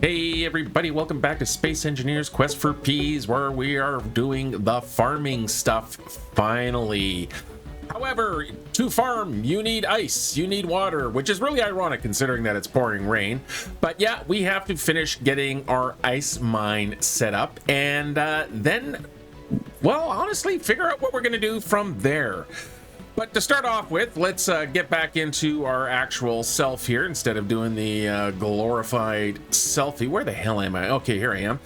Hey everybody, welcome back to Space Engineers Quest for Peas, where we are doing the farming stuff finally. However, to farm, you need ice, you need water, which is really ironic considering that it's pouring rain. But yeah, we have to finish getting our ice mine set up and then, well, honestly, figure out what we're going to do from there. But to start off with, let's get back into our actual self here instead of doing the glorified selfie. Where the hell am I? Okay, here I am.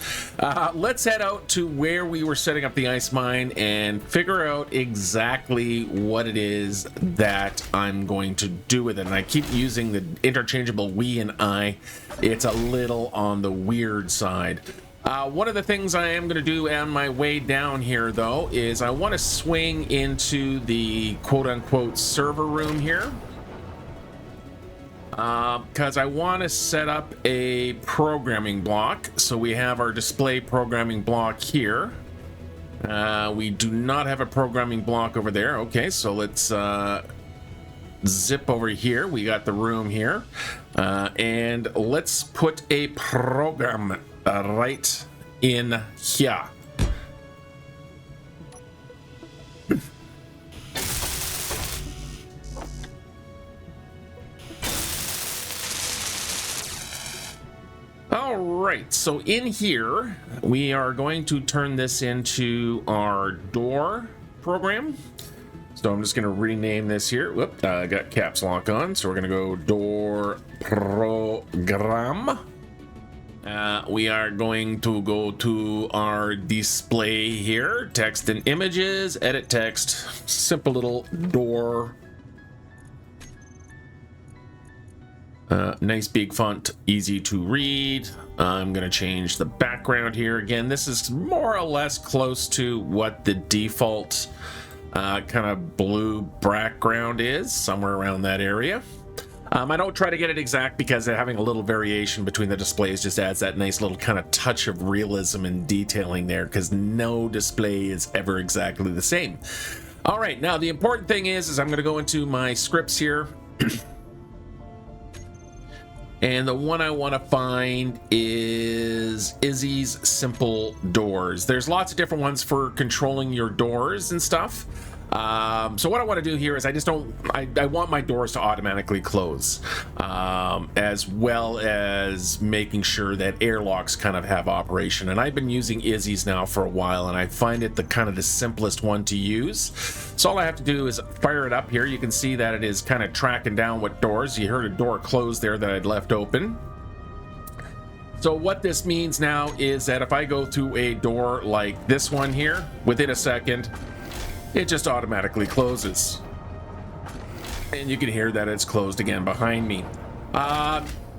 Let's head out to where we were setting up the ice mine and figure out exactly what it is that I'm going to do with it. And I keep using the interchangeable we and I. It's a little on the weird side. One of the things I am going to do on my way down here, though, is I want to swing into the quote-unquote server room here. Because I want to set up a programming block. So we have our display programming block here. We do not have a programming block over there. Okay, so let's zip over here. We got the room here. And let's put a program right in here. All right, so in here we are going to turn this into our door program. So I'm just going to rename this here. Whoop, I got caps lock on, so we're going to go door program. We are going to go to our display here, text and images, edit text, simple little door. Nice big font, easy to read. I'm going to change the background here. Again, this is more or less close to what the default kind of blue background is, somewhere around that area. I don't try to get it exact because having a little variation between the displays just adds that nice little kind of touch of realism and detailing there, because no display is ever exactly the same. All right, now the important thing is I'm going to go into my scripts here. And the one I want to find is Izzy's Simple Doors. There's lots of different ones for controlling your doors and stuff. So what I want to do here is I want my doors to automatically close, as well as making sure that airlocks kind of have operation. And I've been using Izzy's now for a while, and I find it the simplest one to use. So all I have to do is fire it up here. You can see that it is kind of tracking down what doors. You heard a door close there that I'd left open. So what this means now is that if I go through a door like this one here, within a second, it just automatically closes. And you can hear that it's closed again behind me.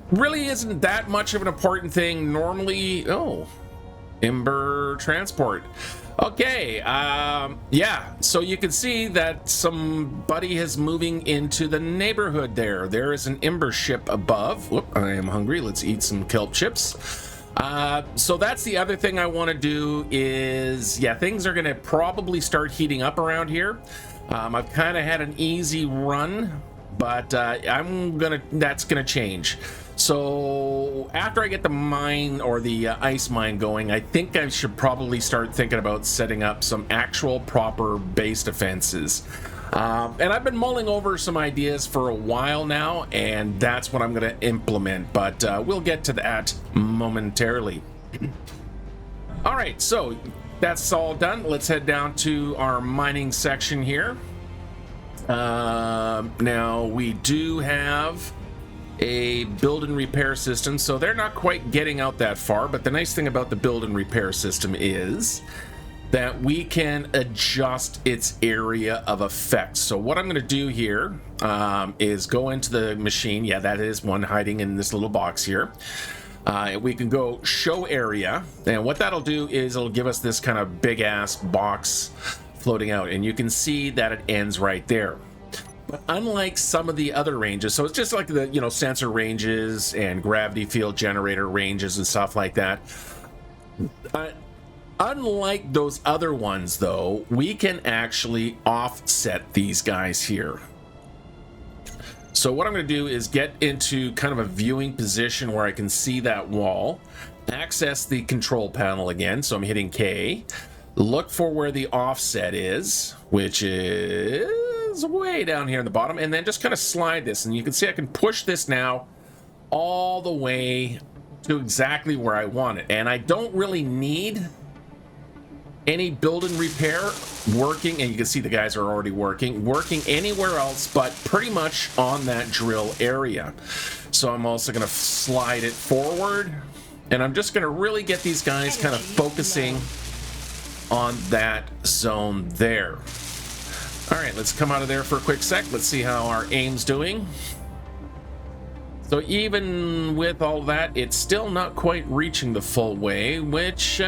Really isn't that much of an important thing normally. Oh, Ember transport. Okay, yeah, so you can see that somebody is moving into the neighborhood there. There is an Ember ship above. Whoop, I am hungry. Let's eat some kelp chips. So that's the other thing I want to do is, yeah, things are going to probably start heating up around here. I've kind of had an easy run, but that's gonna change. So after I get the mine or the ice mine going, I think I should probably start thinking about setting up some actual proper base defenses. And I've been mulling over some ideas for a while now, and that's what I'm going to implement, but we'll get to that momentarily. All right, so that's all done. Let's head down to our mining section here. Now we do have a build and repair system, so they're not quite getting out that far, but the nice thing about the build and repair system is that we can adjust its area of effect. So what I'm going to do here is go into the machine. Yeah, that is one hiding in this little box here. We can go show area, and what that'll do is it'll give us this kind of big ass box floating out, and you can see that it ends right there. But unlike some of the other ranges, so it's just like the sensor ranges and gravity field generator ranges and stuff like that. Unlike those other ones, though, we can actually offset these guys here. So what I'm going to do is get into kind of a viewing position where I can see that wall, access the control panel again. So I'm hitting K, look for where the offset is, which is way down here in the bottom, and then just kind of slide this. And you can see I can push this now all the way to exactly where I want it. And I don't really need any build and repair working, and you can see the guys are already working anywhere else but pretty much on that drill area. So I'm also going to slide it forward, and I'm just going to really get these guys kind of focusing on that zone there. All right, let's come out of there for a quick sec. Let's see how our aim's doing. So even with all that, it's still not quite reaching the full way, which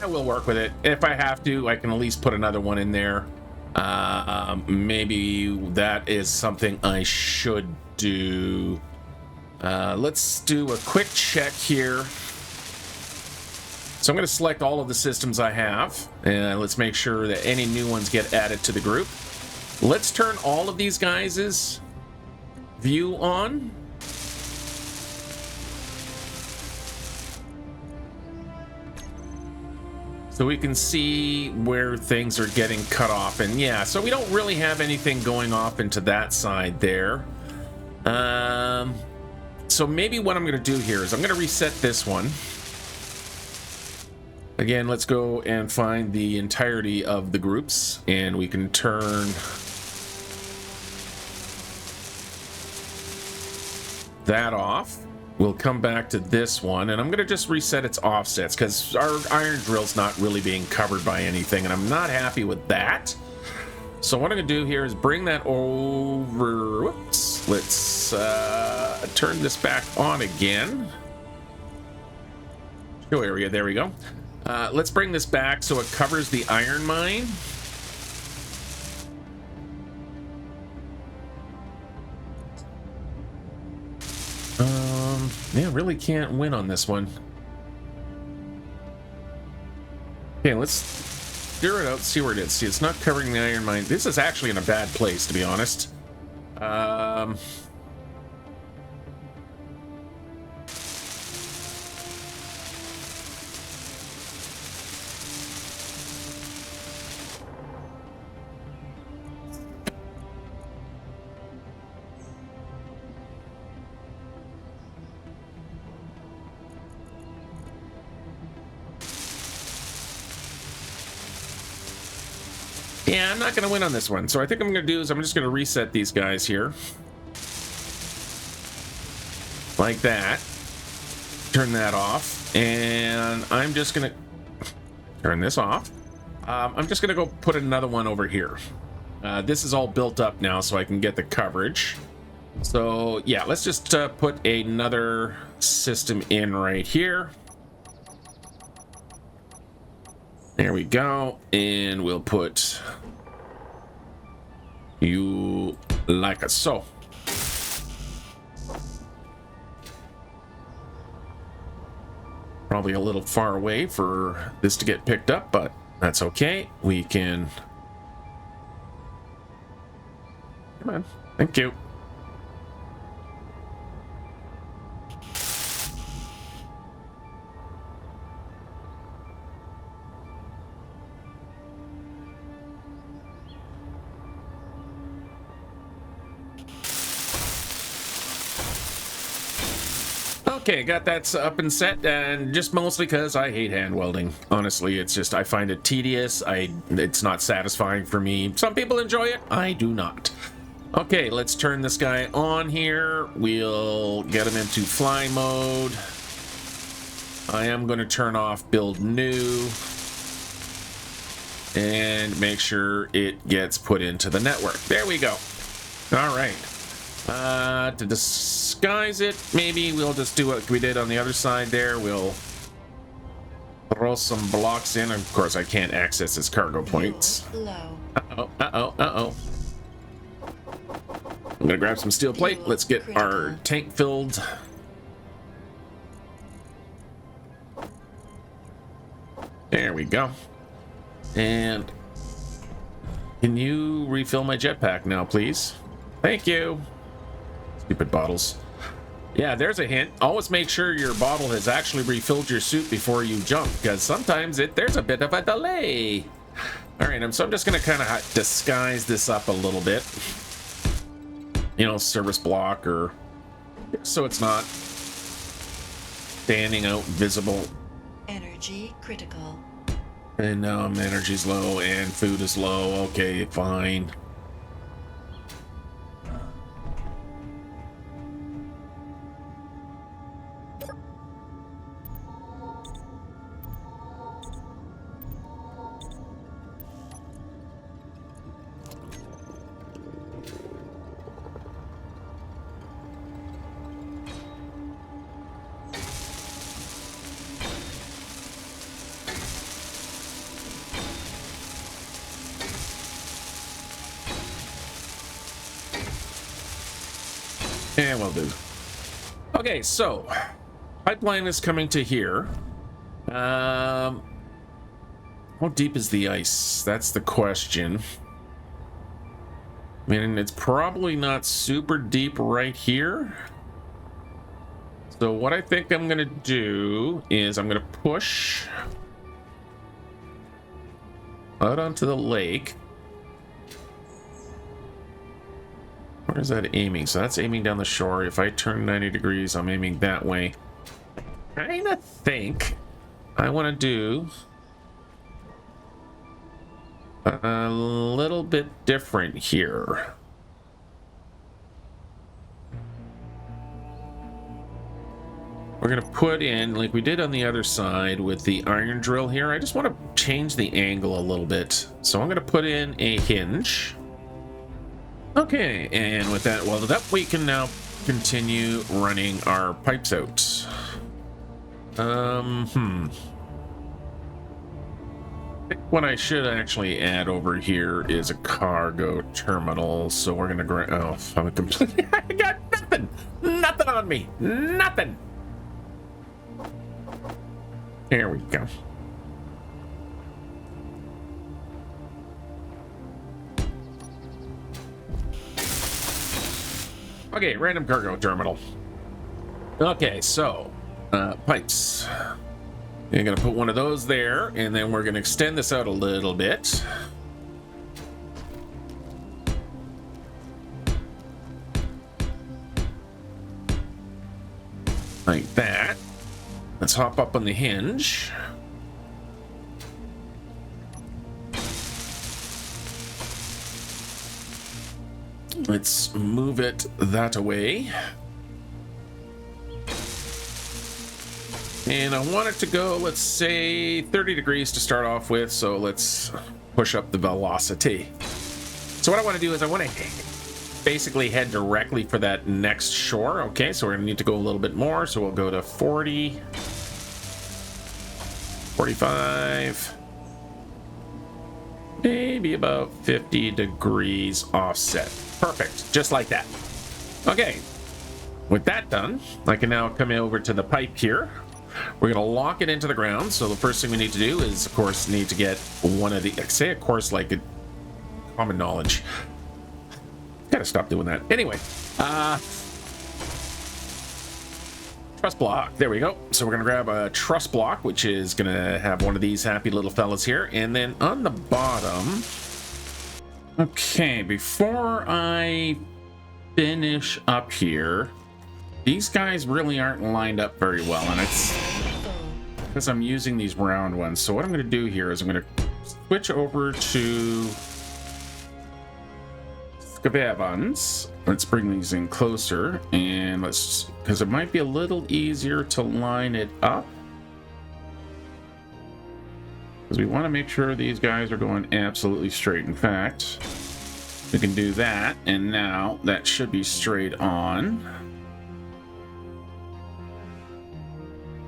we'll work with it. If I have to, I can at least put another one in there. Maybe that is something I should do. Let's do a quick check here. So I'm going to select all of the systems I have, and let's make sure that any new ones get added to the group. Let's turn all of these guys' view on. So we can see where things are getting cut off. And yeah, so we don't really have anything going off into that side there. So maybe what I'm going to do here is I'm going to reset this one. Again, let's go and find the entirety of the groups, and we can turn that off. We'll come back to this one, and I'm going to just reset its offsets because our iron drill's not really being covered by anything, and I'm not happy with that. So what I'm going to do here is bring that over. Whoops. Let's turn this back on again. Show area. There we go. Let's bring this back so it covers the iron mine. Yeah, really can't win on this one. Okay, let's steer it out, see where it is. See, it's not covering the iron mine. This is actually in a bad place, to be honest. Yeah, I'm not going to win on this one. So I think I'm going to do is I'm just going to reset these guys here. Like that. Turn that off. And I'm just going to turn this off. I'm just going to go put another one over here. This is all built up now so I can get the coverage. So yeah, let's just put another system in right here. There we go, and we'll put you like so. Probably a little far away for this to get picked up, but that's okay. We can... Come on, thank you. Okay, got that up and set, and just mostly because I hate hand welding. Honestly, it's just I find it tedious. It's not satisfying for me. Some people enjoy it. I do not. Okay, let's turn this guy on here. We'll get him into fly mode. I am going to turn off build new and make sure it gets put into the network. There we go. All right. To disguise it, maybe we'll just do what we did on the other side there. We'll throw some blocks in. Of course, I can't access his cargo points. Uh-oh. I'm gonna grab some steel plate. Let's get our tank filled. There we go. And Can you refill my jetpack now, please? Thank you. Stupid bottles. Yeah, there's a hint. Always make sure your bottle has actually refilled your suit before you jump, because sometimes there's a bit of a delay. All right, so I'm just going to kind of disguise this up a little bit. You know, service block, or so it's not standing out visible. Energy critical. And energy's low and food is low. Okay, fine. And we'll do. Okay, so pipeline is coming to here. How deep is the ice? That's the question. I mean, it's probably not super deep right here. So what I think I'm gonna do is I'm gonna push out onto the lake. Where is that aiming? So that's aiming down the shore. If I turn 90 degrees, I'm aiming that way. I kind of think I want to do a little bit different here. We're going to put in, like we did on the other side with the iron drill here, I just want to change the angle a little bit. So I'm going to put in a hinge. Okay, and with that welded up, we can now continue running our pipes out. I think what I should actually add over here is a cargo terminal. So we're gonna grab. Oh, I'm completely. I got nothing on me, nothing. There we go. Okay, random cargo terminal. Okay, so pipes. You're gonna put one of those there, and then we're gonna extend this out a little bit. Like that. Let's hop up on the hinge. Let's move it that away. And I want it to go, let's say 30 degrees to start off with. So let's push up the velocity. So what I want to do is I want to basically head directly for that next shore. Okay, so we're going to need to go a little bit more. So we'll go to 40, 45, maybe about 50 degrees offset. Perfect, just like that. Okay, with that done, I can now come over to the pipe here. We're going to lock it into the ground. So the first thing we need to do is, of course, need to get one of the, say, of course, like a common knowledge. Gotta stop doing that. Anyway, truss block. There we go. So we're going to grab a truss block, which is going to have one of these happy little fellas here. And then on the bottom... Okay, before I finish up here, these guys really aren't lined up very well, and it's because I'm using these round ones. So what I'm going to do here is I'm going to switch over to Skavavans. Let's bring these in closer, and let's, because it might be a little easier to line it up. Because we want to make sure these guys are going absolutely straight. In fact, we can do that, and now that should be straight on.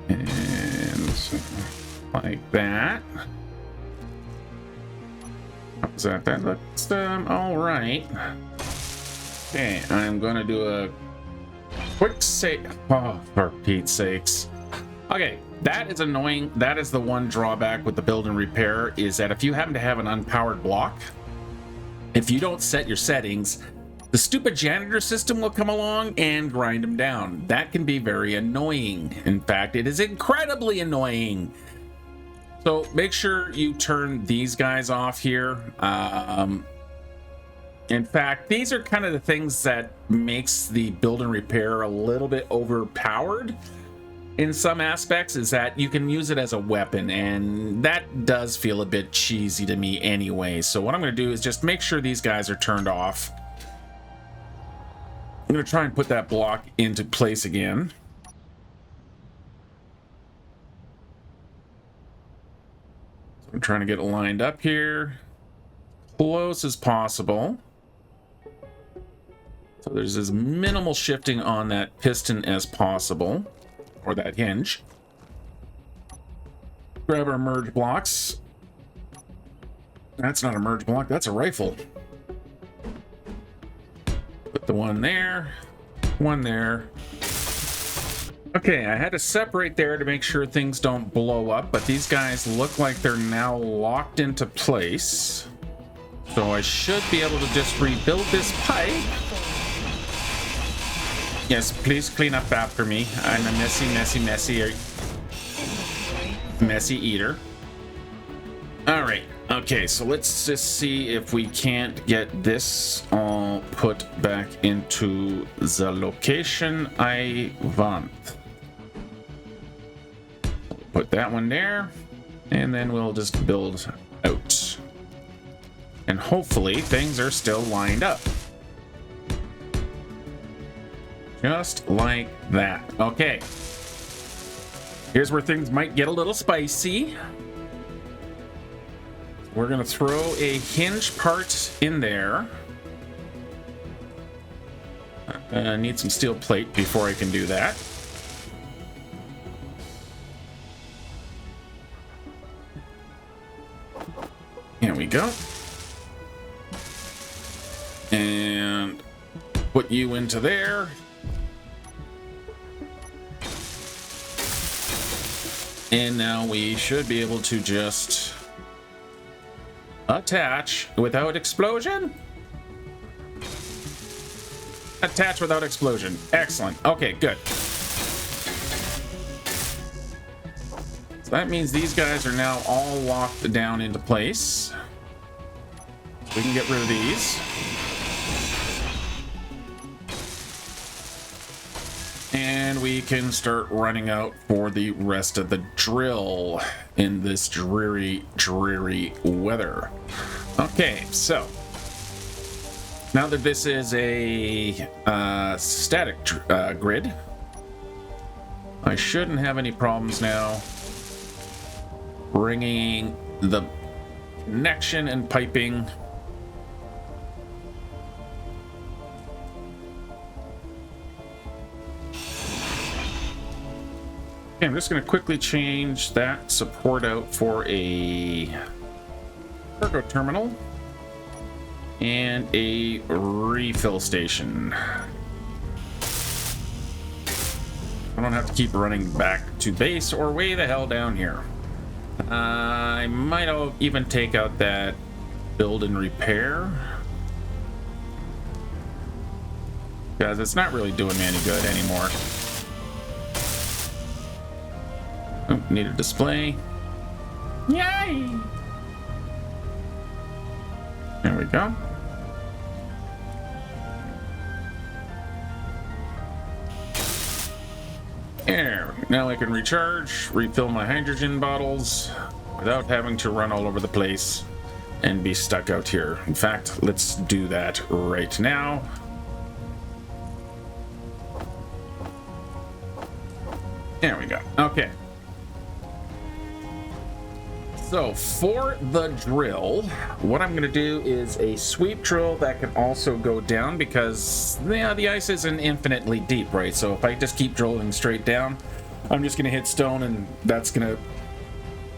And like that. How's that? That looks all right. Okay, I'm going to do a quick save. Oh, for Pete's sakes. Okay. That is annoying. That is the one drawback with the build and repair, is that if you happen to have an unpowered block, if you don't set your settings, the stupid janitor system will come along and grind them down. That can be very annoying. In fact, it is incredibly annoying. So make sure you turn these guys off here. In fact, these are kind of the things that makes the build and repair a little bit overpowered in some aspects, is that you can use it as a weapon, and that does feel a bit cheesy to me anyway. So what I'm going to do is just make sure these guys are turned off. I'm going to try and put that block into place again. So I'm trying to get it lined up here, close as possible. So there's as minimal shifting on that piston as possible, or that hinge. Grab our merge blocks. That's not a merge block, that's a rifle. Put the one there, one there. Okay, I had to separate there to make sure things don't blow up, but these guys look like they're now locked into place. So I should be able to just rebuild this pipe. Yes, please clean up after me. I'm a messy eater. All right. Okay, so let's just see if we can't get this all put back into the location I want. Put that one there, and then we'll just build out. And hopefully things are still lined up. Just like that. Okay. Here's where things might get a little spicy. We're going to throw a hinge part in there. I need some steel plate before I can do that. Here we go. And put you into there. And now we should be able to just attach without explosion. Attach without explosion. Excellent. Okay, good. So that means these guys are now all locked down into place. We can get rid of these. And we can start running out for the rest of the drill in this dreary, dreary weather. Okay, so now that this is a static grid, I shouldn't have any problems now bringing the connection and piping . Okay, I'm just going to quickly change that support out for a cargo terminal and a refill station. I don't have to keep running back to base or way the hell down here. I might even take out that build and repair, because it's not really doing me any good anymore. Oh, need a display. Yay! There we go. There. Now I can recharge, refill my hydrogen bottles without having to run all over the place and be stuck out here. In fact, let's do that right now. There we go. Okay. So for the drill, what I'm going to do is a sweep drill that can also go down, because the ice isn't infinitely deep, right? So if I just keep drilling straight down, I'm just going to hit stone, and that's going to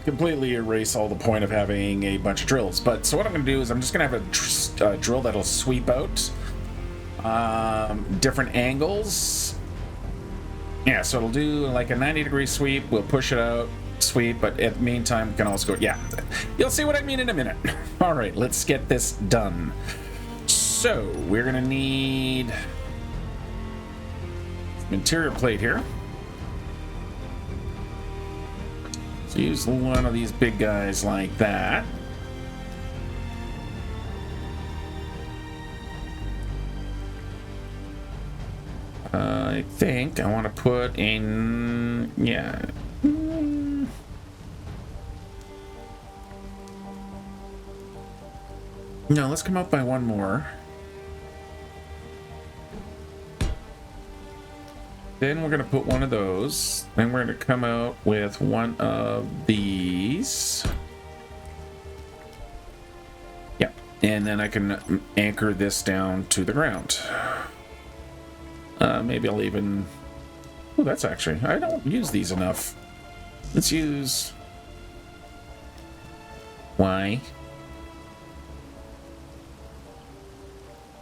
completely erase all the point of having a bunch of drills. But so what I'm going to do is I'm just going to have a drill that'll sweep out different angles. Yeah, so it'll do like a 90-degree sweep. We'll push it out, sweep, but at the meantime can also go, yeah, you'll see what I mean in a minute. All right, let's get this done. So we're gonna need some interior plate here. So use one of these big guys like that. I think I want to put in, yeah. No, let's come up by one more. Then we're going to put one of those. Then we're going to come out with one of these. Yeah, and then I can anchor this down to the ground. Maybe I'll even... Oh, that's actually... I don't use these enough. Let's use... Why?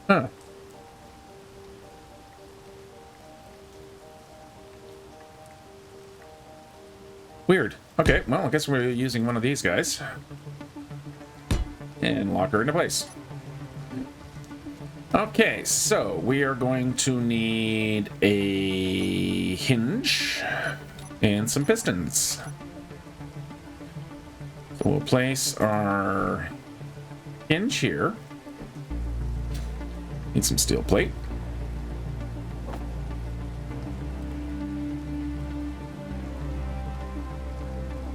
Huh. Weird. Okay, well, I guess we're using one of these guys. And lock her into place. Okay, so we are going to need a hinge and some pistons. So we'll place our hinge here. Need some steel plate.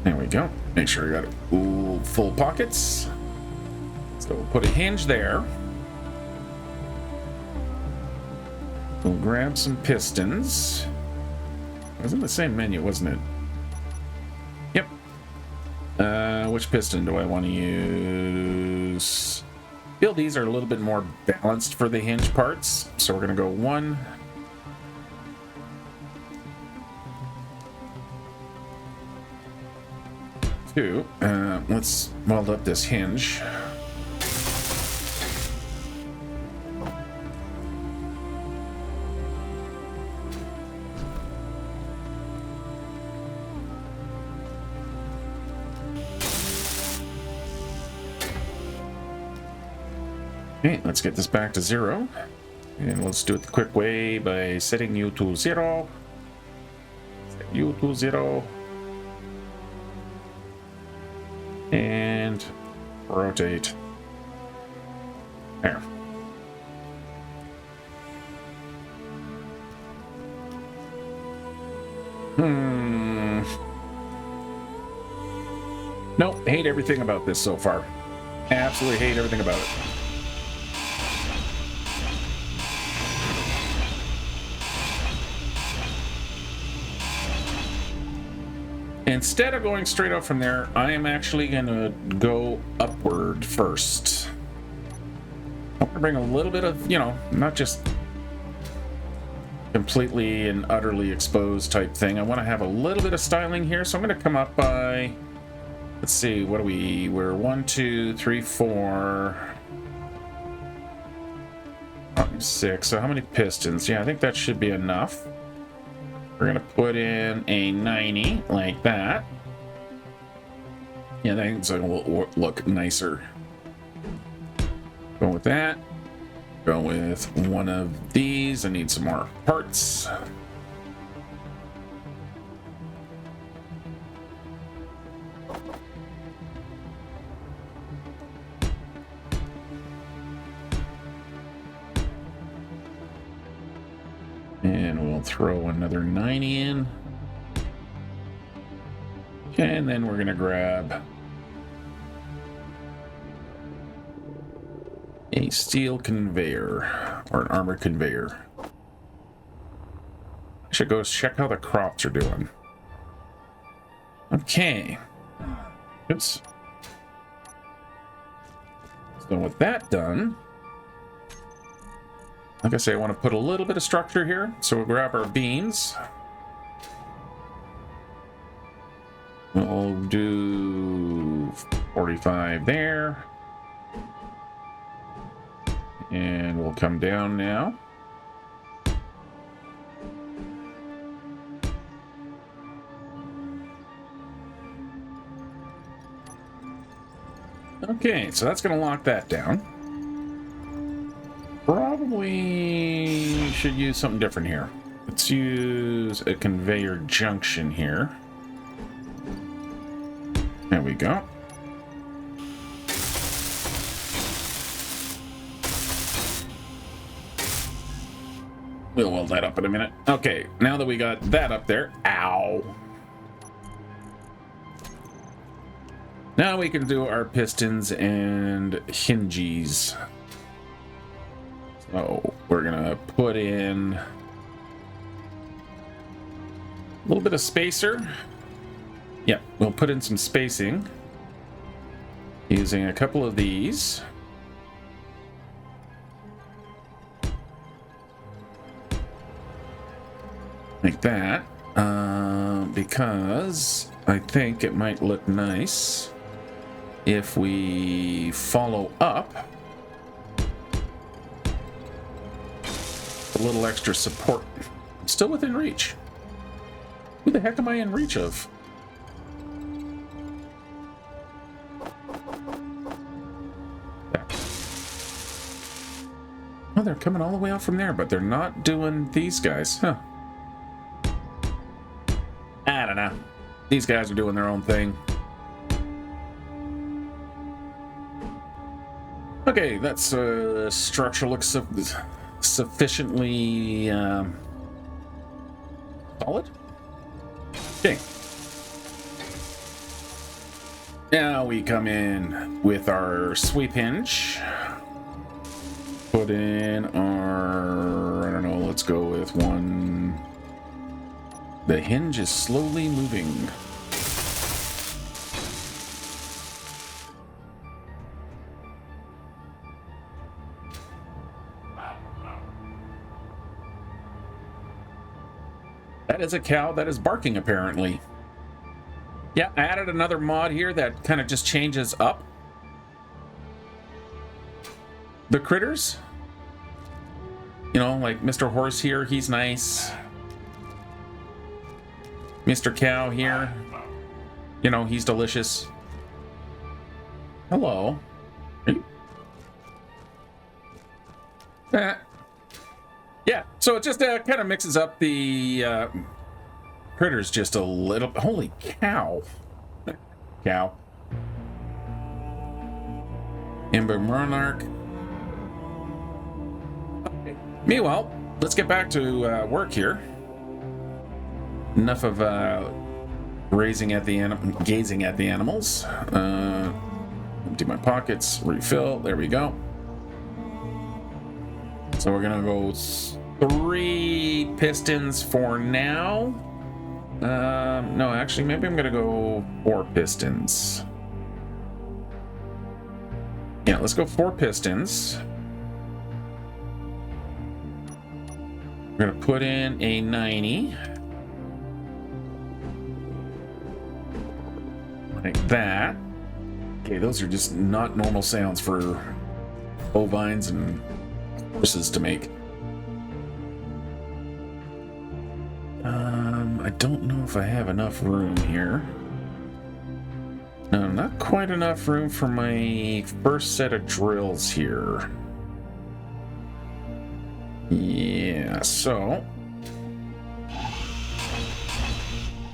There we go. Make sure you got full pockets. So we'll put a hinge there. We'll grab some pistons. It was in the same menu, wasn't it? Yep. Which piston do I want to use? I feel these are a little bit more balanced for the hinge parts. So we're going to go 1. Two. Let's weld up this hinge. Okay, let's get this back to 0. And let's do it the quick way by setting you to 0. Set you to 0. And rotate. There. Nope, hate everything about this so far. Absolutely hate everything about it. Instead of going straight up from there, I am actually going to go upward first. I want to bring a little bit of, not just completely and utterly exposed type thing. I want to have a little bit of styling here, so I'm going to come up by, let's see, what are we? We're 1, 2, 3, 4, 5, 6. So how many pistons? Yeah, I think that should be enough. We're going to put in a 90 like that. Yeah, that's going to look nicer. Go with that. Go with one of these. I need some more parts. And we'll throw another 90 in. Okay, and then we're going to grab a steel conveyor, or an armored conveyor. I should go check how the crops are doing. Okay. Oops. So with that done, like I say, I want to put a little bit of structure here. So we'll grab our beams. We'll do 45 there. And we'll come down now. Okay, so that's going to lock that down. we should use something different here. Let's use a conveyor junction here. There we go. We'll weld that up in a minute. Okay, now that we got that up there, ow. Now we can do our pistons and hinges. So we're gonna put in a little bit of spacer. Yeah, we'll put in some spacing using a couple of these. Like that, because I think it might look nice if we follow up a little extra support. Still within reach. Who the heck am I in reach of? There. Oh, they're coming all the way out from there, but they're not doing these guys, huh? I don't know. These guys are doing their own thing. Okay, that's structure looks sufficiently solid. Okay. Now we come in with our sweep hinge. Put in our, I don't know, let's go with one. The hinge is slowly moving. That is a cow that is barking, apparently. Yeah, I added another mod here that kind of just changes up the critters. You know, like Mr. Horse here, he's nice. Mr. Cow here, you know, he's delicious. Hello. Yeah, so it just kind of mixes up the critters just a little. Holy cow. Cow. Ember Monarch. Okay. Meanwhile, let's get back to work here. Enough of gazing at the animals. Empty my pockets, refill. There we go. So we're gonna go 3 pistons for now. No, actually, maybe I'm gonna go 4 pistons. Yeah, let's go 4 pistons. We're gonna put in a 90. Like that. Okay, those are just not normal sounds for bovines and horses to make. I don't know if I have enough room here. No, not quite enough room for my first set of drills here. Yeah, so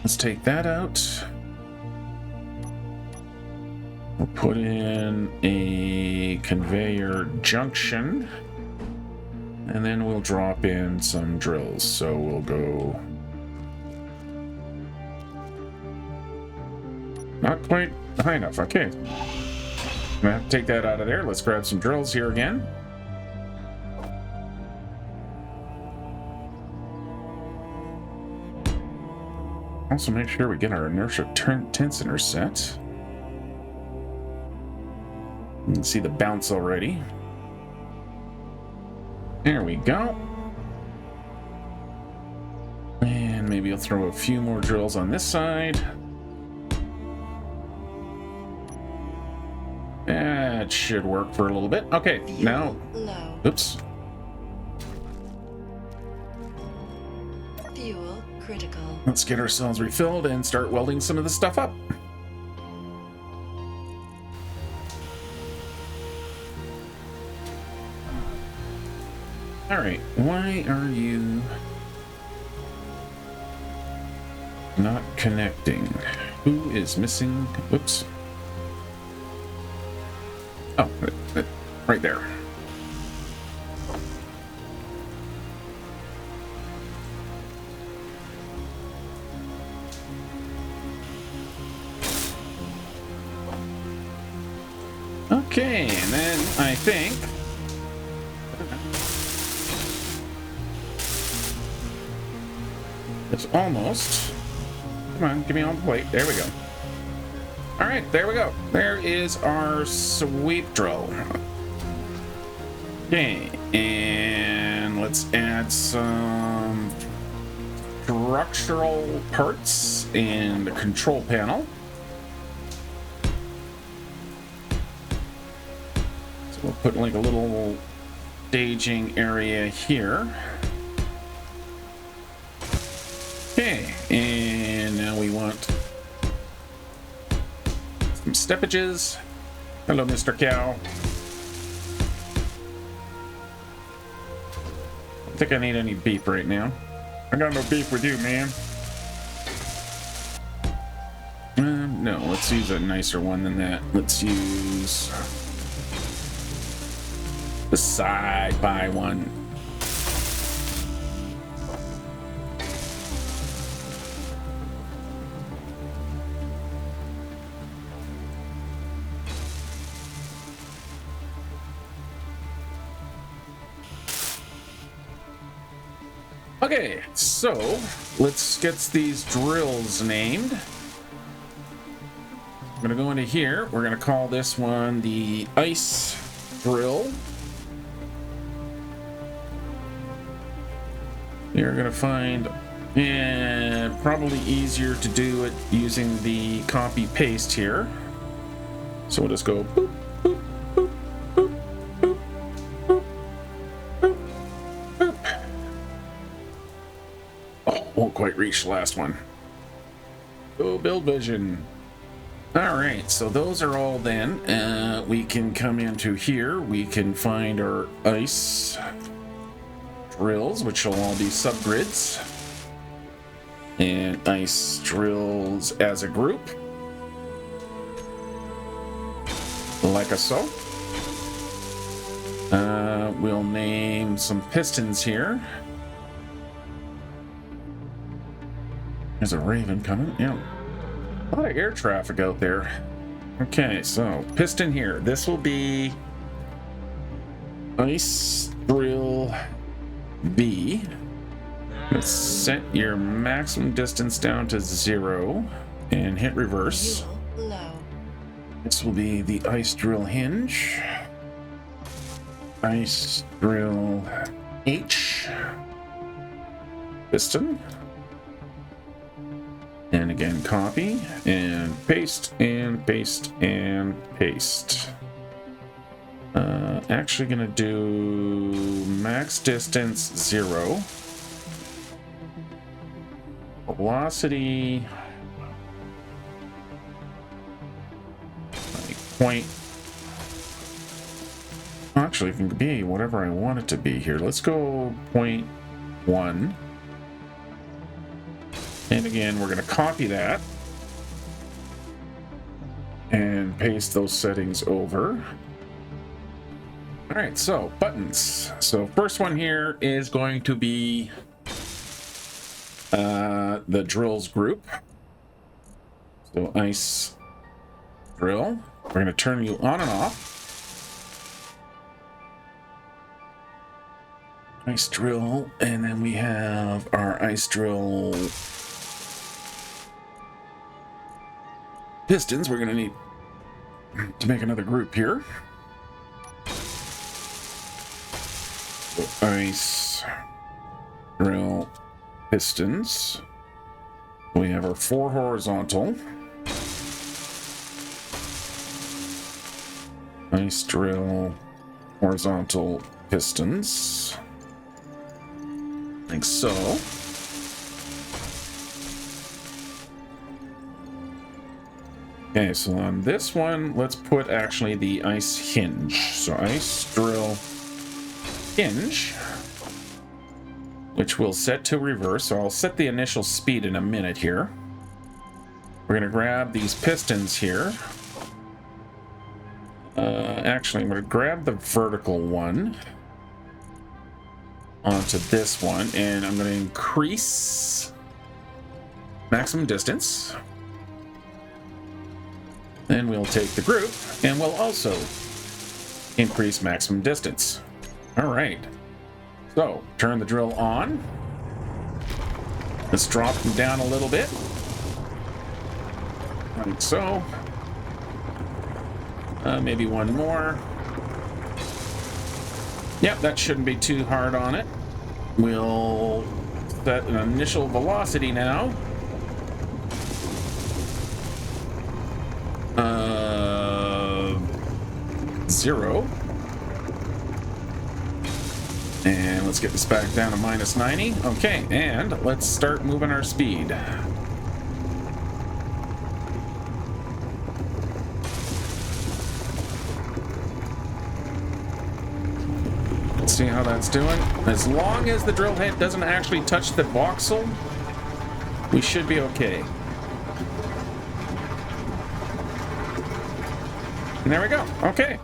let's take that out. We'll put in a conveyor junction, and then we'll drop in some drills. So we'll go not quite high enough. Okay, I'm gonna have to take that out of there. Let's grab some drills here again. Also make sure we get our inertia tensor set. You can see the bounce already. There we go. And maybe I'll throw a few more drills on this side. That should work for a little bit. Okay, now... Low. Oops. Fuel critical. Let's get ourselves refilled and start welding some of the stuff up. All right, why are you not connecting? Who is missing? Whoops. Oh, right there. Okay, and then I think it's almost. Come on, give me on the plate. There we go. All right, there we go. There is our sweep drill. Okay, and let's add some structural parts in the control panel. So we'll put like a little staging area here. Okay, and now we want some steppages. Hello, Mr. Cow. I don't think I need any beef right now. I got no beef with you, man. No, let's use a nicer one than that. Let's use the side by one. Okay, so let's get these drills named. I'm gonna go into here. We're gonna call this one the ice drill. You're gonna find, and probably easier to do it using the copy paste here. So we'll just go boop, boop, boop, boop, boop, boop, boop, boop. Oh, won't quite reach the last one. Go build vision. All right, so those are all then. We can come into here. We can find our ice drills, which will all be subgrids. And ice drills as a group. Like so. We'll name some pistons here. There's a Raven coming. Yeah. A lot of air traffic out there. Okay, so piston here. This will be ice drill B. Let's set your maximum distance down to 0 and hit reverse. Fuel low. This will be the ice drill hinge. Ice drill H. Piston. And again, copy and paste and paste and paste. Actually gonna do max distance 0. Velocity like point. Actually, it can be whatever I want it to be here. Let's go 0.1. And again, we're going to copy that and paste those settings over. All right, so buttons. So first one here is going to be the drills group. So ice drill. We're going to turn you on and off. Ice drill, and then we have our ice drill pistons. We're going to need to make another group here. So ice drill pistons. We have our 4 horizontal. Ice drill horizontal pistons. Like so. Okay, so on this one, let's put actually the ice hinge. So ice drill hinge. which we'll set to reverse. So I'll set the initial speed in a minute here. We're going to grab these pistons here. Actually, I'm going to grab the vertical one onto this one, and I'm going to increase maximum distance. Then we'll take the group, and we'll also increase maximum distance. All right. So, turn the drill on. Let's drop them down a little bit. Like so. Maybe one more. Yep, that shouldn't be too hard on it. We'll set an initial velocity now. 0. And let's get this back down to minus 90. Okay, and let's start moving our speed. Let's see how that's doing. As long as the drill head doesn't actually touch the voxel, we should be okay. And there we go. Okay.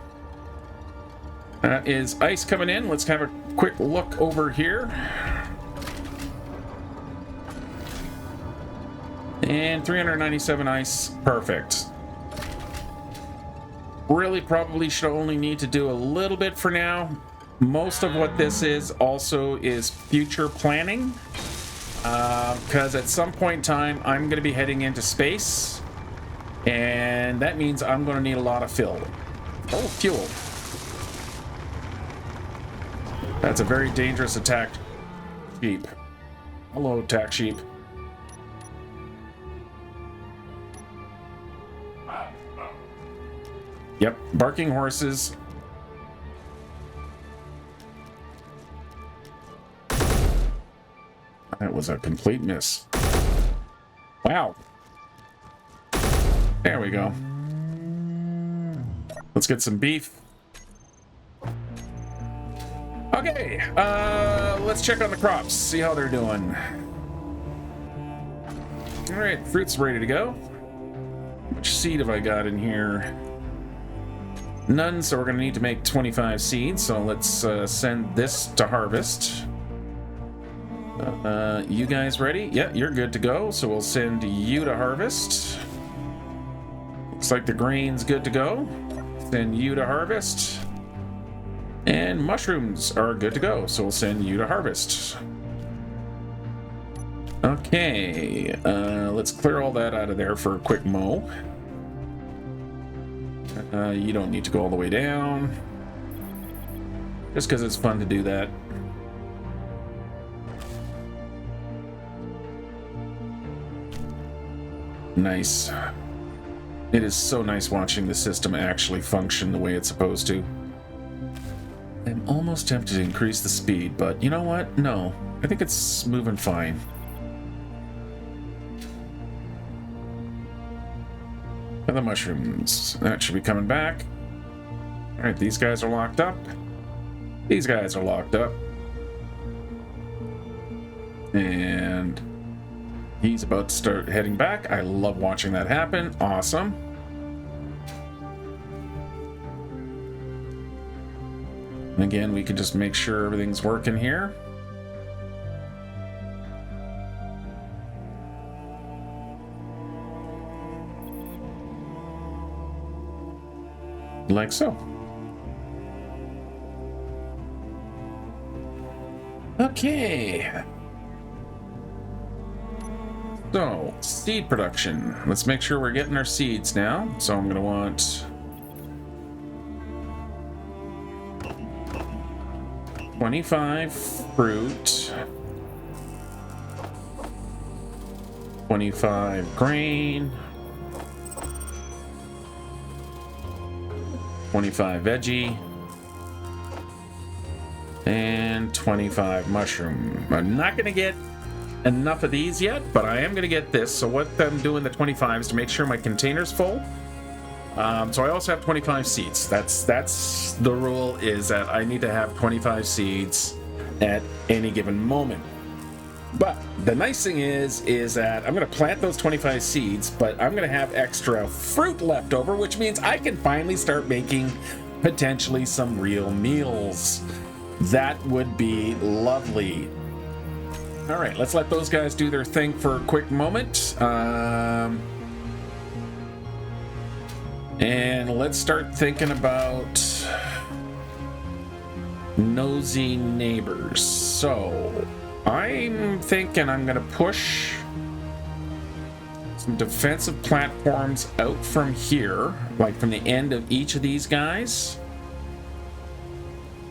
That is ice coming in. Let's have a quick look over here. And 397 ice. Perfect. Really probably should only need to do a little bit for now. Most of what this is also is future planning. Because at some point in time, I'm going to be heading into space. And that means I'm going to need a lot of fuel. Oh, fuel. That's a very dangerous attack sheep. Hello, attack sheep. Yep, barking horses. That was a complete miss. Wow. There we go. Let's get some beef. Okay, let's check on the crops, see how they're doing. All right, fruit's ready to go. Which seed have I got in here? None, so we're gonna need to make 25 seeds. So let's send this to harvest. You guys ready? Yeah, you're good to go. So we'll send you to harvest. Looks like the grain's good to go. Send you to harvest. And mushrooms are good to go, so we'll send you to harvest. Okay, let's clear all that out of there for a quick mow. You don't need to go all the way down. Just because it's fun to do that. Nice. It is so nice watching the system actually function the way it's supposed to. I'm almost tempted to increase the speed, but you know what? No. I think it's moving fine. And the mushrooms. That should be coming back. Alright, these guys are locked up. These guys are locked up. And he's about to start heading back. I love watching that happen. Awesome. And again, we can just make sure everything's working here. Like so. Okay. So, seed production. Let's make sure we're getting our seeds now. So I'm going to want 25 fruit, 25 grain, 25 veggie, and 25 mushroom. I'm not going to get enough of these yet, but I am going to get this. So what I'm doing the 25 is to make sure my container's full. So I also have 25 seeds. That's the rule, is that I need to have 25 seeds at any given moment. But the nice thing is that I'm going to plant those 25 seeds, but I'm going to have extra fruit left over, which means I can finally start making potentially some real meals. That would be lovely. All right, let's let those guys do their thing for a quick moment. And let's start thinking about nosy neighbors. So I'm thinking I'm going to push some defensive platforms out from here, like from the end of each of these guys.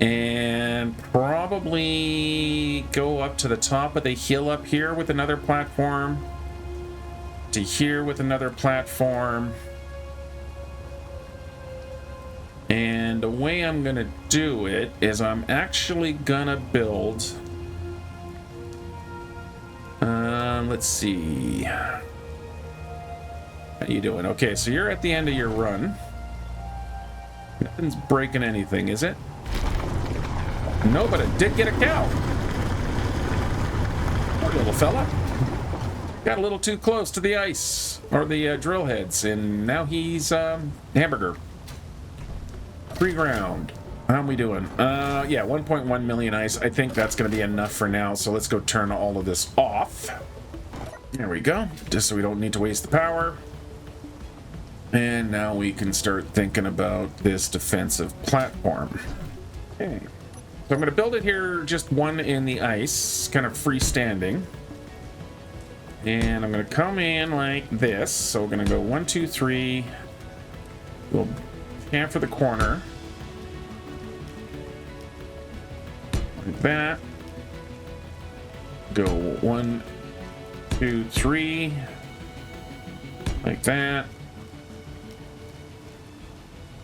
And probably go up to the top of the hill up here with another platform. To here with another platform. And the way I'm going to do it is I'm actually going to build... let's see. How you doing? Okay, so you're at the end of your run. Nothing's breaking anything, is it? No, but it did get a cow. Poor little fella. Got a little too close to the ice, or the drill heads, and now he's hamburger. Free ground. How are we doing? Yeah, 1.1 million ice. I think that's going to be enough for now, so let's go turn all of this off. There we go, just so we don't need to waste the power. And now we can start thinking about this defensive platform. Okay. So I'm going to build it here, just one in the ice, kind of freestanding. And I'm going to come in like this. So we're going to go 1, 2, 3. We'll camp for the corner. Like that. Go 1, 2, 3. Like that.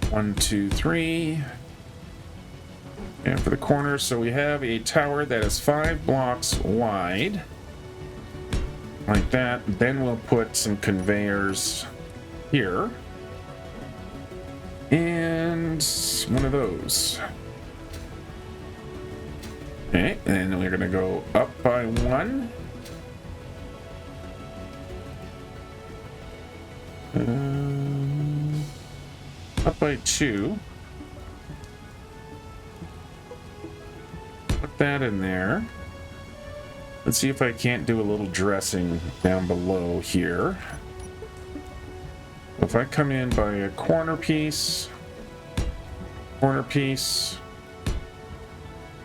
1, 2, 3. And for the corner, so we have a tower that is 5 blocks wide. Like that. Then we'll put some conveyors here. And one of those. Okay, and then we're going to go up by 1. Up by 2. Put that in there. Let's see if I can't do a little dressing down below here. If I come in by a corner piece,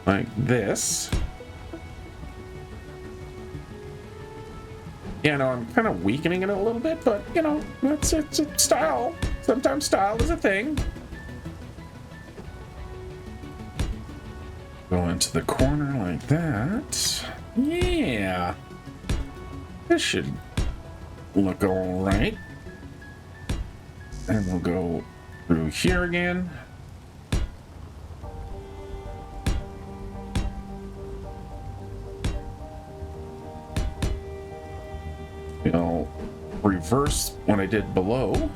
like this. Yeah, no, I'm kind of weakening it a little bit, but, you know, it's a style. Sometimes style is a thing. Go into the corner like that. Yeah. This should look all right. And we'll go through here again. I'll reverse what I did below.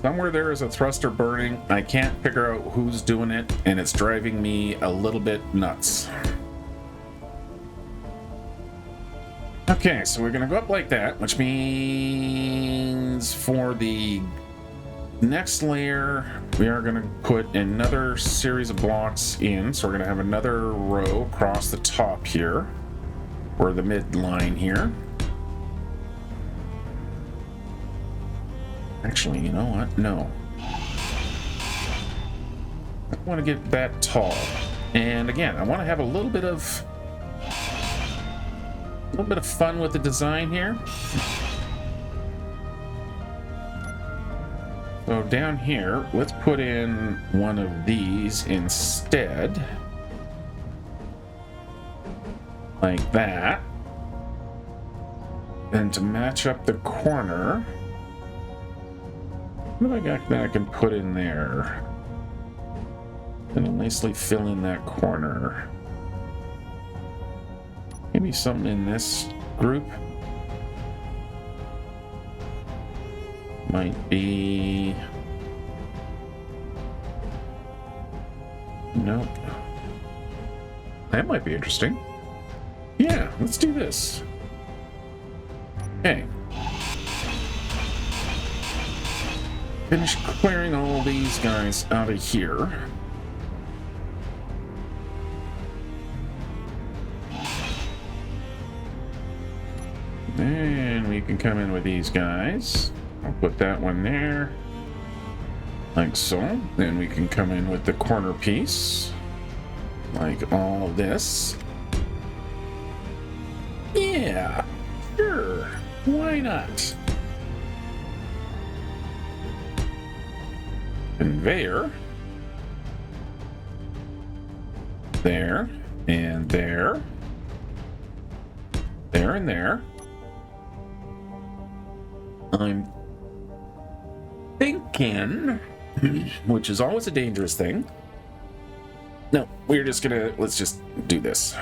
Somewhere there is a thruster burning. I can't figure out who's doing it, and it's driving me a little bit nuts. Okay, so we're gonna go up like that, which means for the next layer, we are gonna put another series of blocks in. So we're gonna have another row across the top here, or the midline here. Actually, you know what? No. I don't want to get that tall. And again, I want to have a little bit of fun with the design here. So down here, let's put in one of these instead. Like that. And to match up the corner, what have I got that I can put in there? Gonna nicely fill in that corner. Maybe something in this group. Might be Nope. That might be interesting. Yeah, let's do this. Okay. Finish clearing all these guys out of here. Then we can come in with these guys. I'll put that one there. Like so. Then we can come in with the corner piece. Like all of this. Yeah, sure. Why not? Conveyor. There. And there. There and there. I'm thinking, which is always a dangerous thing. No, we're just gonna, let's just do this.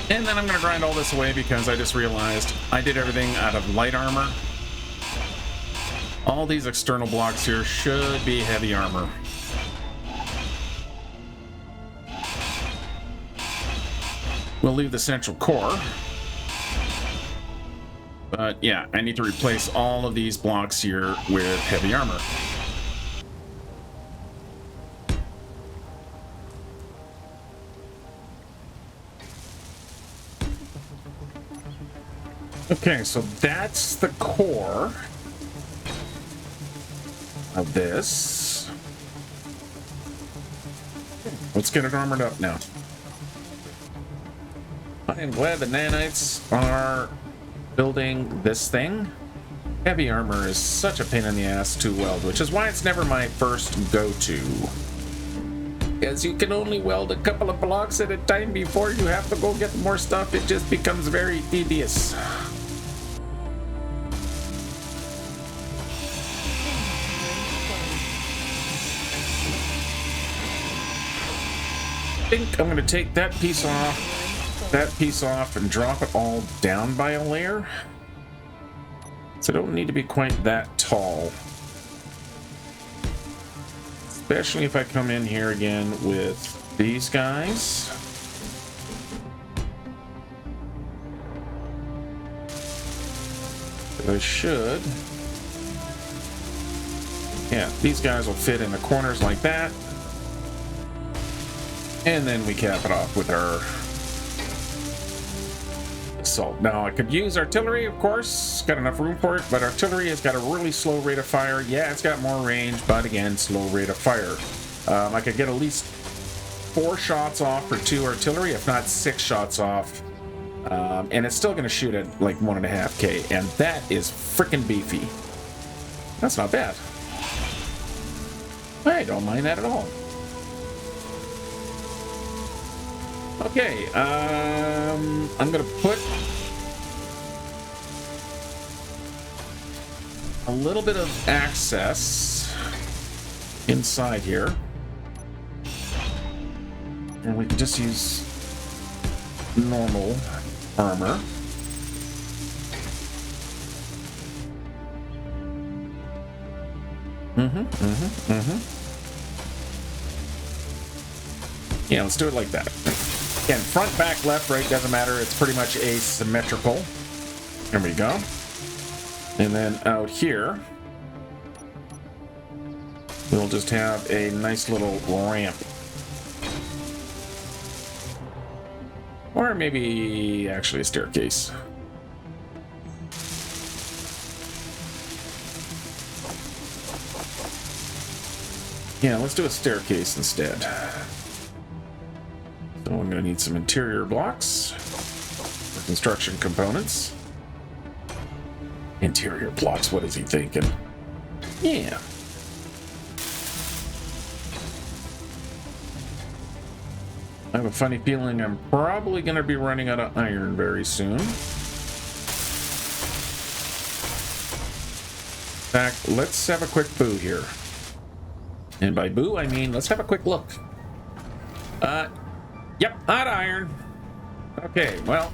And then I'm gonna grind all this away because I just realized I did everything out of light armor. All these external blocks here should be heavy armor. We'll leave the central core. But yeah, I need to replace all of these blocks here with heavy armor. Okay, so that's the core of this. Let's get it armored up now. I am glad the nanites are building this thing. Heavy armor is such a pain in the ass to weld, which is why it's never my first go-to. Because you can only weld a couple of blocks at a time before you have to go get more stuff. It just becomes very tedious. I think I'm going to take that piece off, and drop it all down by a layer. So I don't need to be quite that tall. Especially if I come in here again with these guys. I should. Yeah, these guys will fit in the corners like that. And then we cap it off with our assault. Now, I could use artillery, of course. Got enough room for it, but artillery has got a really slow rate of fire. Yeah, it's got more range, but again, slow rate of fire. I could get at least 4 shots off for 2 artillery, if not 6 shots off. And it's still going to shoot at like 1.5K, and that is freaking beefy. That's not bad. I don't mind that at all. Okay, I'm gonna put a little bit of access inside here, and we can just use normal armor. Yeah, let's do it like that. Again, front, back, left, right, doesn't matter. It's pretty much asymmetrical. There we go. And then out here, we'll just have a nice little ramp. Or maybe actually a staircase. Yeah, let's do a staircase instead. So I'm going to need some interior blocks for construction components. Interior blocks, what is he thinking? Yeah. I have a funny feeling I'm probably going to be running out of iron very soon. In fact, let's have a quick boo here. And by boo, I mean let's have a quick look. Yep, hot iron. Okay, well,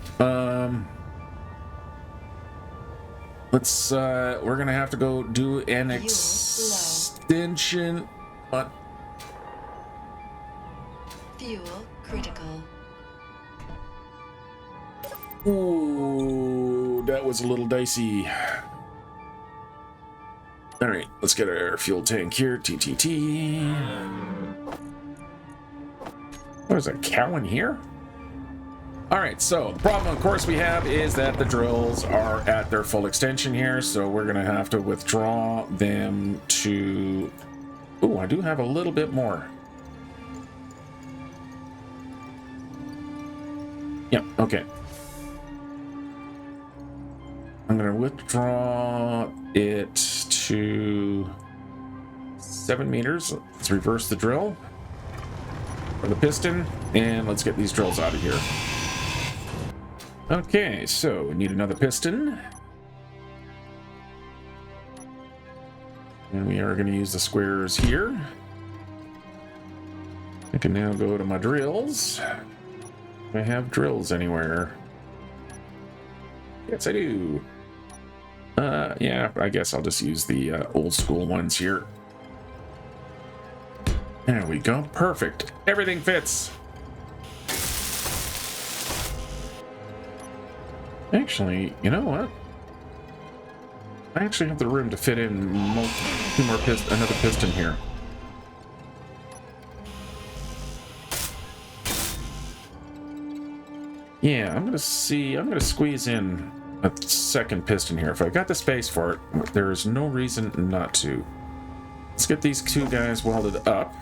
let's, we're gonna have to go do an extension. What? Fuel critical. Ooh, that was a little dicey. All right, let's get our fuel tank here. TTT. What is a cow in here? All right, so the problem, of course, we have is that the drills are at their full extension here, so we're gonna have to withdraw them to... Ooh, I do have a little bit more. Yeah, okay. I'm gonna withdraw it to 7 meters. Let's reverse the drill for the piston, and let's get these drills out of here. Okay, so we need another piston. And we are going to use the squares here. I can now go to my drills. Do I have drills anywhere? Yes, I do. Yeah, I guess I'll just use the old school ones here. There we go. Perfect. Everything fits. Actually, you know what? I actually have the room to fit in another piston here. Yeah, I'm gonna squeeze in a second piston here. If I got the space for it, there is no reason not to. Let's get these two guys welded up.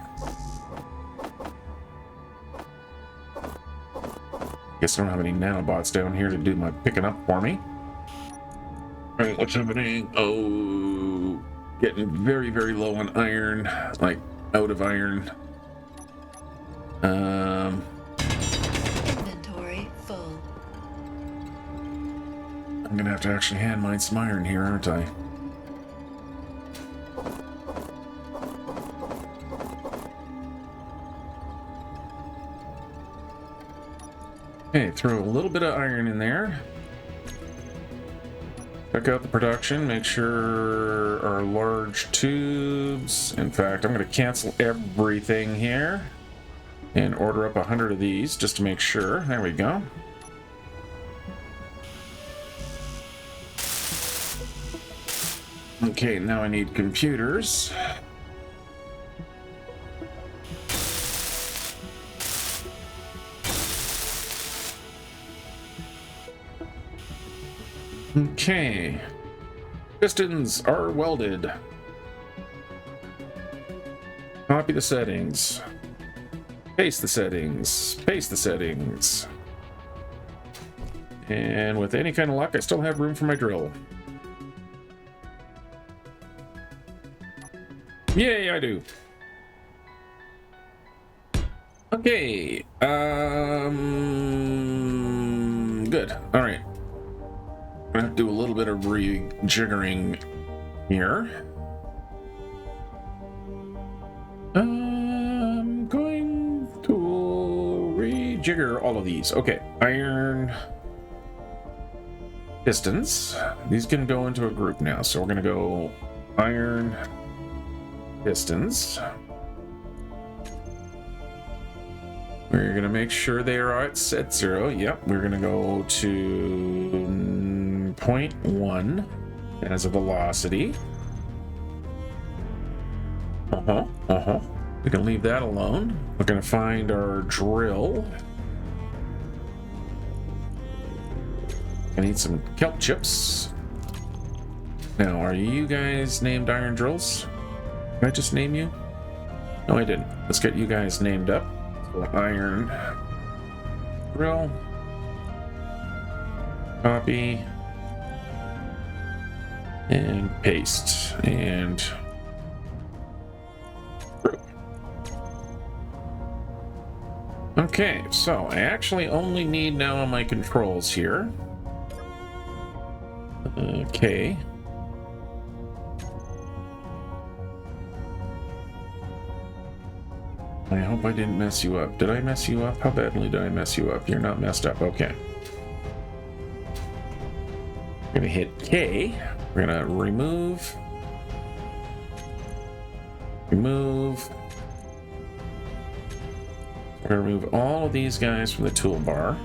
Guess I don't have any nanobots down here to do my picking up for me. Alright, what's happening? Oh, getting very, very low on iron. Like, out of iron. Inventory full. I'm gonna have to actually hand mine some iron here, aren't I? Okay, throw a little bit of iron in there. Check out the production, make sure our large tubes... In fact, I'm going to cancel everything here and order up 100 of these just to make sure. There we go. Okay, now I need computers. Okay. Pistons are welded. Copy the settings. Paste the settings. Paste the settings. And with any kind of luck, I still have room for my drill. Yay, I do. Okay. Good. All right. I'm gonna have to do a little bit of rejiggering here. I'm going to rejigger all of these. Okay, iron pistons. These can go into a group now. So we're gonna go iron pistons. We're gonna make sure they are at set 0. Yep, we're gonna go to 0.1 as a velocity. We can leave that alone. We're gonna find our drill. I need some kelp chips. Now, are you guys named iron drills? Did I just name you? No, I didn't. Let's get you guys named up. So iron drill. Copy. And paste. And group. Okay, so I actually only need now on my controls here. Okay. I hope I didn't mess you up. Did I mess you up? How badly did I mess you up? You're not messed up. Okay. We're gonna hit K. We're gonna remove, Remove all of these guys from the toolbar.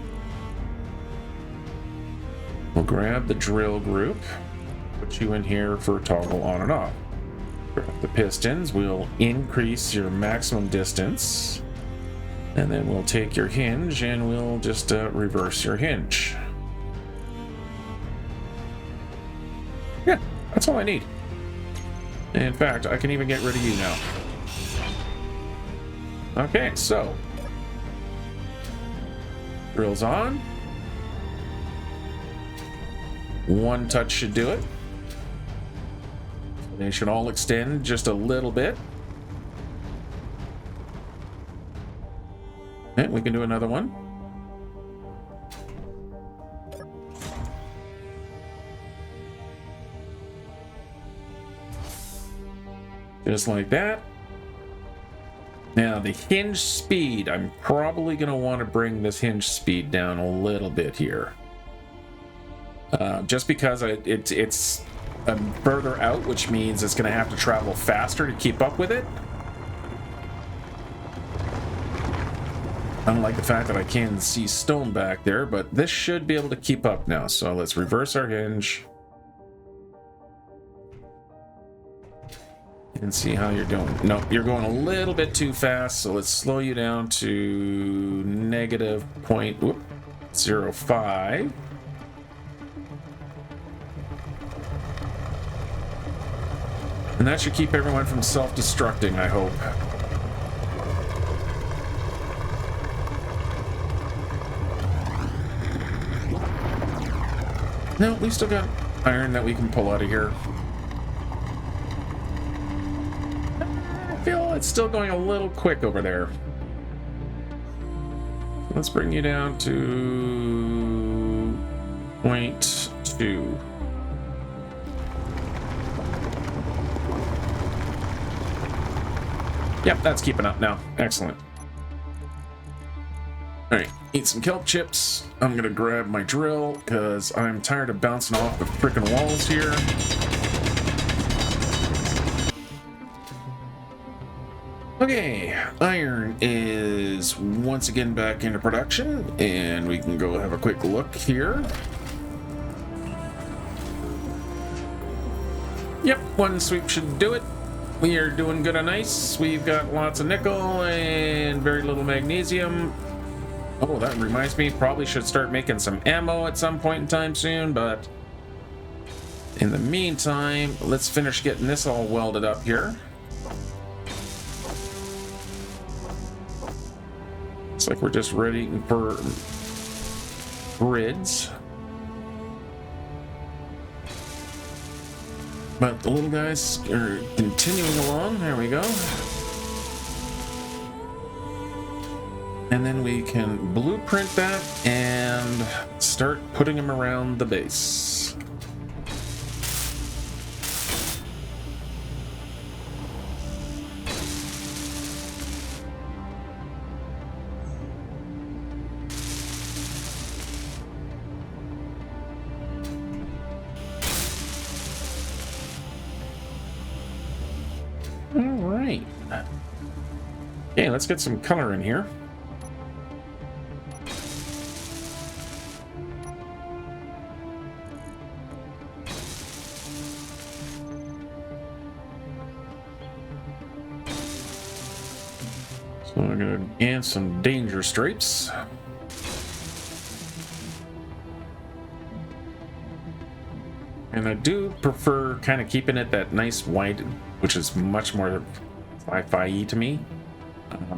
We'll grab the drill group, put you in here for toggle on and off. Grab the pistons, we'll increase your maximum distance, and then we'll take your hinge and we'll just reverse your hinge. Yeah, that's all I need. In fact, I can even get rid of you now. Okay, so drills on. One touch should do it. They should all extend just a little bit. Okay, we can do another one. Just like that. Now the hinge speed, I'm probably going to want to bring this hinge speed down a little bit here. Just because it's further out, which means it's going to have to travel faster to keep up with it. Unlike the fact that I can see stone back there, but this should be able to keep up now. So let's reverse our hinge. And see how you're doing. No, you're going a little bit too fast, so let's slow you down to negative 0.05. And that should keep everyone from self-destructing, I hope. No, we still got iron that we can pull out of here. I feel it's still going a little quick over there. Let's bring you down to 0.2. Yep, that's keeping up now. Excellent. All right, eat some kelp chips. I'm gonna grab my drill because I'm tired of bouncing off the freaking walls here. Okay, iron is once again back into production, and we can go have a quick look here. Yep, one sweep should do it. We are doing good on ice. We've got lots of nickel and very little magnesium. Oh, that reminds me, probably should start making some ammo at some point in time soon, but in the meantime, let's finish getting this all welded up here. Looks like we're just ready for grids. But the little guys are continuing along. There we go. And then we can blueprint that and start putting them around the base. All right. Okay, let's get some color in here. So I'm going to add some danger stripes. And I do prefer kind of keeping it that nice white, which is much more sci-fi-y to me.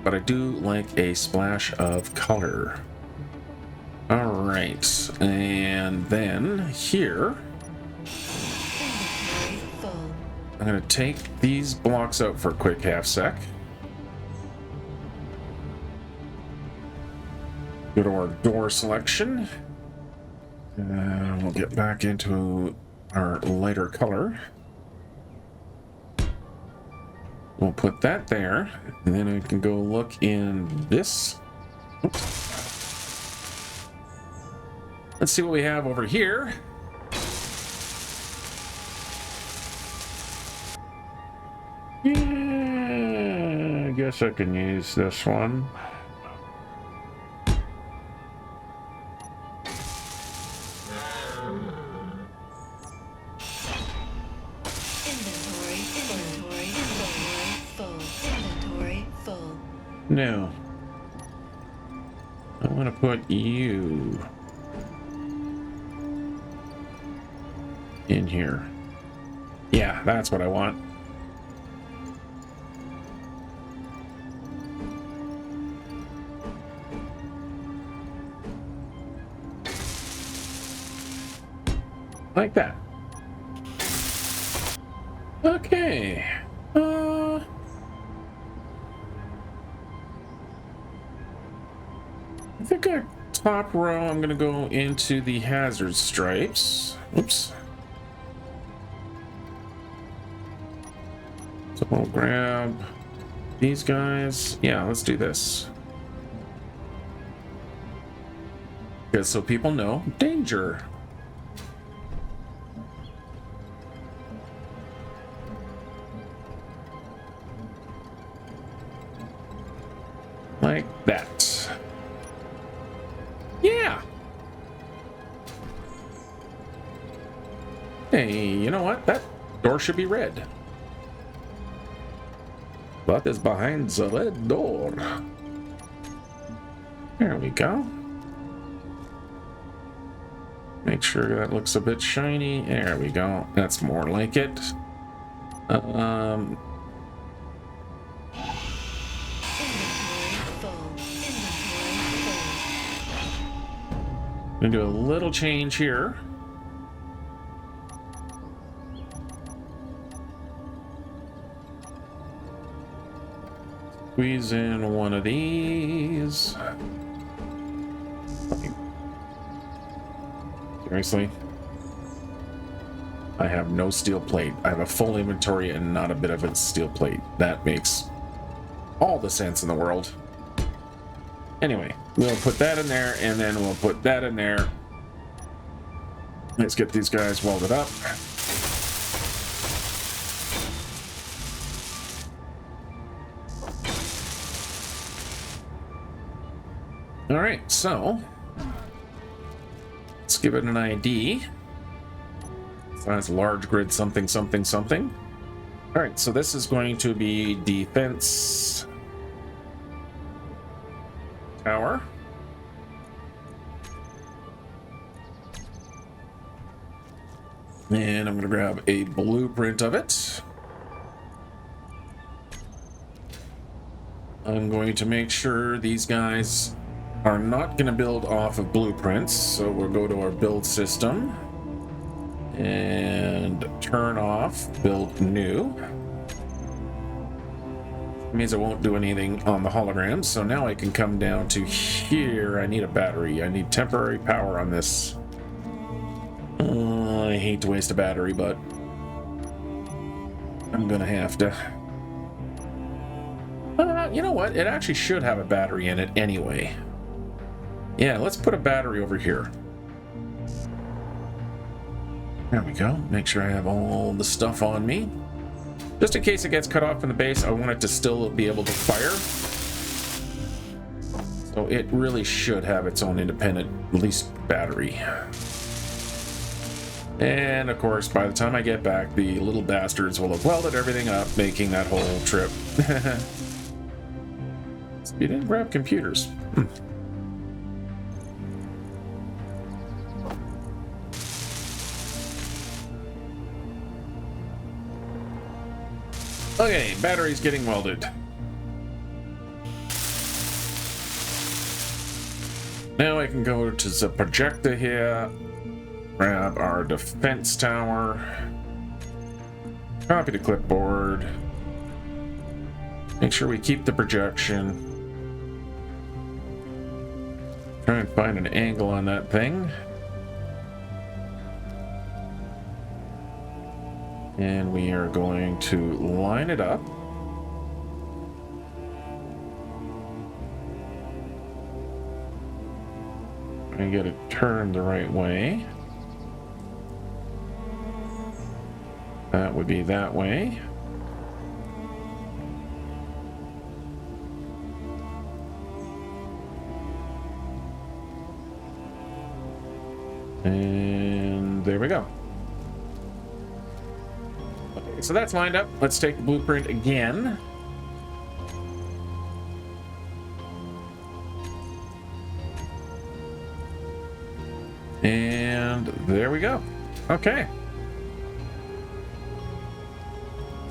But I do like a splash of color. All right, and then here, I'm going to take these blocks out for a quick half sec. Go to our door selection. We'll get back into our lighter color. We'll put that there, and then I can go look in this. Oops. Let's see what we have over here. Yeah, I guess I can use this one. No. I want to put you in here. Yeah, that's what I want. Like that. Okay. I think our top row, I'm gonna go into the hazard stripes. Oops. So we'll grab these guys. Yeah, let's do this. Because so people know danger. Like that. Yeah. Hey, you know what? That door should be red. What is behind the red door? There we go. Make sure that looks a bit shiny. There we go. That's more like it. Inventory full. Inventory full. I'm gonna do a little change here. Squeeze in one of these. Seriously? I have no steel plate. I have a full inventory and not a bit of a steel plate. That makes all the sense in the world. Anyway, we'll put that in there, and then we'll put that in there. Let's get these guys welded up. All right, so let's give it an ID. Size large grid something something something. All right, so this is going to be defense tower. And I'm going to grab a blueprint of it. I'm going to make sure these guys are not going to build off of blueprints, so we'll go to our build system and turn off build new. It means I won't do anything on the holograms, so now I can come down to here. I need a battery. I need temporary power on this. I hate to waste a battery, but I'm gonna have to. You know what? It actually should have a battery in it anyway. Yeah, let's put a battery over here. There we go. Make sure I have all the stuff on me. Just in case it gets cut off from the base, I want it to still be able to fire. So it really should have its own independent, at least, battery. And of course, by the time I get back, the little bastards will have welded everything up, making that whole trip. You didn't grab computers. Okay, battery's getting welded. Now I can go to the projector here, grab our defense tower, copy the clipboard, make sure we keep the projection, try and find an angle on that thing. And we are going to line it up. And get it turned the right way. That would be that way. And there we go. Okay, so that's lined up. Let's take the blueprint again. And there we go. Okay.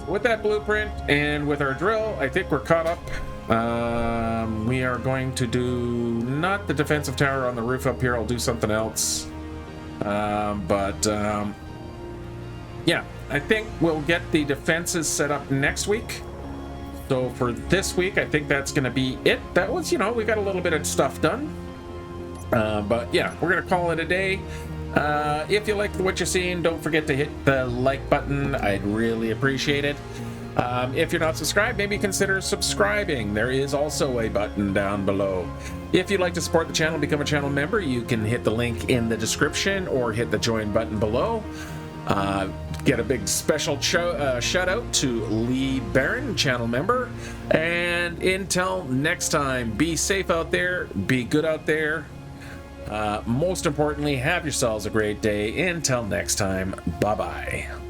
With that blueprint and with our drill, I think we're caught up. We are going to do not the defensive tower on the roof up here. I'll do something else. Yeah, I think we'll get the defenses set up next week. So for this week, I think that's going to be it. That was, you know, we got a little bit of stuff done. But yeah, we're going to call it a day. If you like what you're seeing, don't forget to hit the like button. I'd really appreciate it. If you're not subscribed, maybe consider subscribing. There is also a button down below. If you'd like to support the channel, become a channel member, you can hit the link in the description or hit the join button below. Get a big special shout out to Lee Barron, channel member. And until next time, be safe out there, be good out there. Most importantly, have yourselves a great day. Until next time, bye-bye.